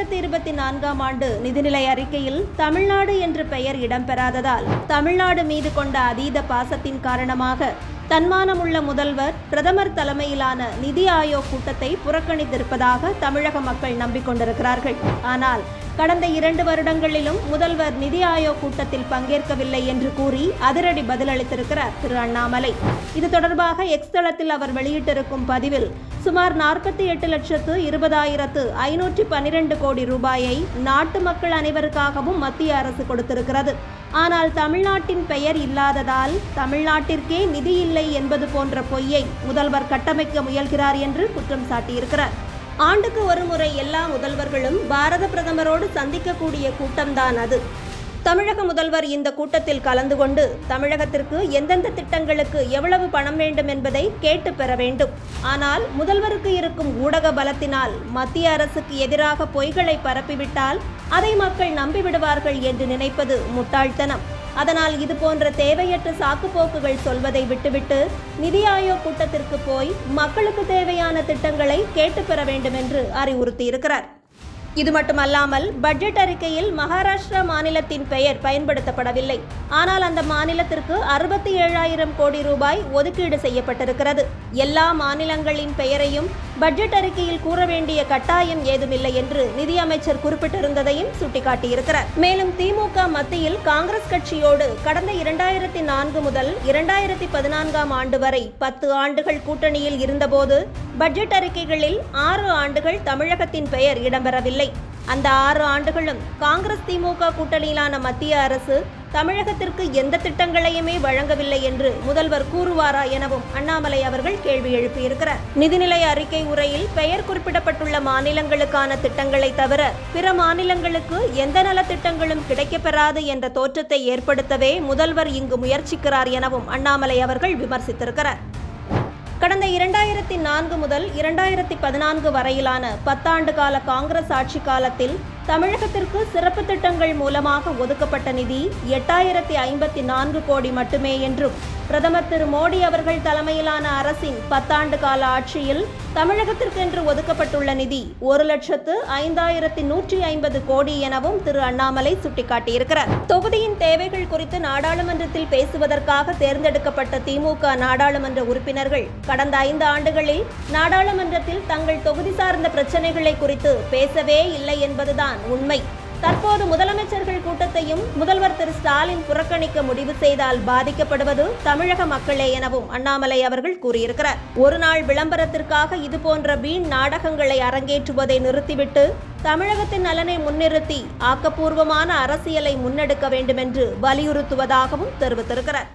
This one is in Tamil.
2024ஆம் ஆண்டு நிதிநிலை அறிக்கையில் தமிழ்நாடு என்ற பெயர் இடம்பெறாததால் தமிழ்நாடு மீது கொண்ட அதீத பாசத்தின் காரணமாக தன்மானமுள்ள முதல்வர் பிரதமர் தலைமையிலான நிதி ஆயோக் கூட்டத்தை புறக்கணித்திருப்பதாக தமிழக மக்கள் நம்பிக்கொண்டிருக்கிறார்கள். ஆனால் கடந்த 2 வருடங்களிலும் முதல்வர் நிதி ஆயோக் கூட்டத்தில் பங்கேற்கவில்லை என்று கூறி அதிரடி பதிலளித்திருக்கிறார் திரு அண்ணாமலை. இது தொடர்பாக எக்ஸ் தளத்தில் அவர் வெளியிட்டிருக்கும் பதிவில் சுமார் 48,20,512 கோடி ரூபாயை நாட்டு மக்கள் அனைவருக்காகவும் மத்திய அரசு கொடுத்திருக்கிறது. ஆனால் தமிழ்நாட்டின் பெயர் இல்லாததால் தமிழ்நாட்டிற்கே நிதி இல்லை என்பது போன்ற பொய்யை முதல்வர் கட்டமைக்க முயல்கிறார் என்று குற்றம் சாட்டியிருக்கிறார். ஆண்டுக்கு ஒரு முறை எல்லா முதல்வர்களும் பாரத பிரதமரோடு சந்திக்கக்கூடிய கூட்டம்தான் அது. தமிழக முதல்வர் இந்த கூட்டத்தில் கலந்து கொண்டு தமிழகத்திற்கு எந்தெந்த திட்டங்களுக்கு எவ்வளவு பணம் வேண்டும் என்பதை கேட்டு பெற வேண்டும். ஆனால் முதல்வருக்கு இருக்கும் ஊடக பலத்தினால் மத்திய அரசுக்கு எதிராக பொய்களை பரப்பிவிட்டால் அதை மக்கள் நம்பிவிடுவார்கள் என்று நினைப்பது முட்டாள்தனம். அதனால் இது போன்ற தேவையற்ற சாக்குப்போக்குகள் சொல்வதை விட்டுவிட்டு நிதி ஆயோக் கூட்டத்திற்கு போய் மக்களுக்கு தேவையான திட்டங்களை கேட்டு பெற வேண்டும் என்று அறிவுறுத்தியிருக்கிறார். இது மட்டுமல்லாமல் பட்ஜெட் அறிக்கையில் மகாராஷ்டிரா மாநிலத்தின் பெயர் பயன்படுத்தப்படவில்லை. ஆனால் அந்த மாநிலத்திற்கு 67,000 கோடி ரூபாய் ஒதுக்கீடு செய்யப்பட்டிருக்கிறது. எல்லா மாநிலங்களின் பெயரையும் பட்ஜெட் அறிக்கையில் கூற வேண்டிய கட்டாயம் ஏதுமில்லை என்று நிதியமைச்சர் குறிப்பிட்டிருந்ததையும் சுட்டிக்காட்டியிருக்கிறார். மேலும் திமுக மத்தியில் காங்கிரஸ் கட்சியோடு கடந்த 2004 முதல் 2014ஆம் ஆண்டு வரை 10 ஆண்டுகள் கூட்டணியில் இருந்தபோது பட்ஜெட் அறிக்கைகளில் 6 ஆண்டுகள் தமிழகத்தின் பெயர் இடம்பெறவில்லை. அந்த 6 ஆண்டுகளும் காங்கிரஸ் திமுக கூட்டணியிலான மத்திய அரசு தமிழகத்திற்கு எந்த திட்டங்களையுமே வழங்கவில்லை என்று முதல்வர் கூறுவாரா எனவும் அண்ணாமலை அவர்கள் கேள்வி எழுப்பியிருக்கிறார். நிதிநிலை அறிக்கை உரையில் பெயர் குறிப்பிடப்பட்டுள்ள மாநிலங்களுக்கான திட்டங்களை தவிர பிற மாநிலங்களுக்கு எந்த நலத்திட்டங்களும் கிடைக்கப்பெறாது என்ற தோற்றத்தை ஏற்படுத்தவே முதல்வர் இங்கு முயற்சிக்கிறார் எனவும் அண்ணாமலை அவர்கள் விமர்சித்திருக்கிறார். கடந்த 2004 முதல் 2014 வரையிலான 10 ஆண்டு கால காங்கிரஸ் ஆட்சி காலத்தில் தமிழகத்திற்கு சிறப்பு திட்டங்கள் மூலமாக ஒதுக்கப்பட்ட நிதி 8,054 கோடி மட்டுமே என்றும் பிரதமர் திரு மோடி அவர்கள் தலைமையிலான அரசின் 10 ஆண்டு கால ஆட்சியில் தமிழகத்திற்கென்று ஒதுக்கப்பட்டுள்ள நிதி 1,05,150 கோடி எனவும் திரு அண்ணாமலை சுட்டிக்காட்டியிருக்கிறார். தொகுதியின் தேவைகள் குறித்து நாடாளுமன்றத்தில் பேசுவதற்காக தேர்ந்தெடுக்கப்பட்ட திமுக நாடாளுமன்ற உறுப்பினர்கள் கடந்த 5 ஆண்டுகளில் நாடாளுமன்றத்தில் தங்கள் தொகுதி சார்ந்த பிரச்சனைகளை குறித்து பேசவே இல்லை என்பதுதான் உண்மை. தற்போது முதலமைச்சர்கள் கூட்டத்தையும் முதல்வர் திரு ஸ்டாலின் புறக்கணிக்க முடிவு செய்தால் பாதிக்கப்படுவது தமிழக மக்களே எனவும் அண்ணாமலை அவர்கள் கூறியிருக்கிறார். ஒரு நாள் விளம்பரத்திற்காக இதுபோன்ற வீண் நாடகங்களை அரங்கேற்றுவதை நிறுத்திவிட்டு தமிழகத்தின் நலனை முன்னிறுத்தி ஆக்கப்பூர்வமான அரசியலை முன்னெடுக்க வேண்டும் என்று வலியுறுத்துவதாகவும் தெரிவித்திருக்கிறார்.